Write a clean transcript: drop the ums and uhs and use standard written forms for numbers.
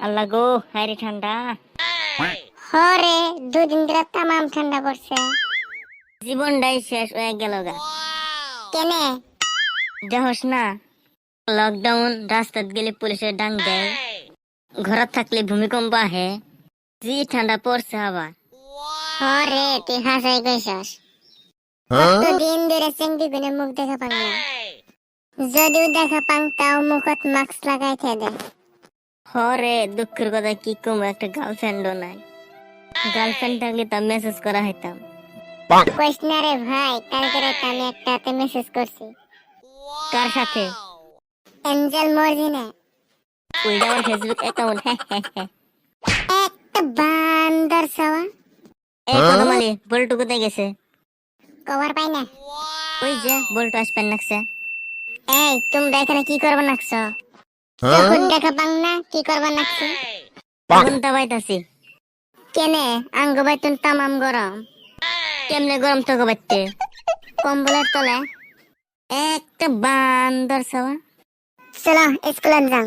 আল্লাহ গো, হায়রে ঠান্ডা। হরে দুদিন ধরে তামাম ঠান্ডা পড়ছে। জীবনটাই শেষ হয়ে গেল গা। কেনে? দেখোস না, লকডাউন, রাস্তাত গেলে পুলিশের ডাং দেয়, ঘরত থাকলে ভূমিকম্প আহে, জি ঠান্ডা পড়ছে আবার। হরে তুই হাসাই কইছস। কতদিন ধরে চেংড়ি গুনে মুখ দেখা পাং না। যদিও দেখা পাং তাও মুখত মাস্ক লাগাই দে। হরে দুঃখের কথা কি কম, একটা গার্লফ্রেন্ডও নাই। গার্লফ্রেন্ড থাকলে তা মেসেজ করা হইতাম। কইস না রে ভাই, কালকে রাতে আমি একটাতে মেসেজ করছি। কার সাথে? এঞ্জেল মর্জিনা। ওইটা আমার ফেসবুক অ্যাকাউন্ট। একটা বান্দর সাওয়া। এই কদমালি, বল্টু কোথায় গেছে? কভার পাই না। ওই যে বল্টু আসবেন নাকছে। এই তোমরা এখানে কি করবা নাকছ? যখন দেখা পাং না কি করবা নাকছ? এখন তা বাইতাছি। কেনে আঙ্গ বাইতুন তামাম গরম। কেমনে গরম থাকো বাইতে? কম্বলের তলে। একটা বান্দর সাওয়া। চলো স্কুলে যাও।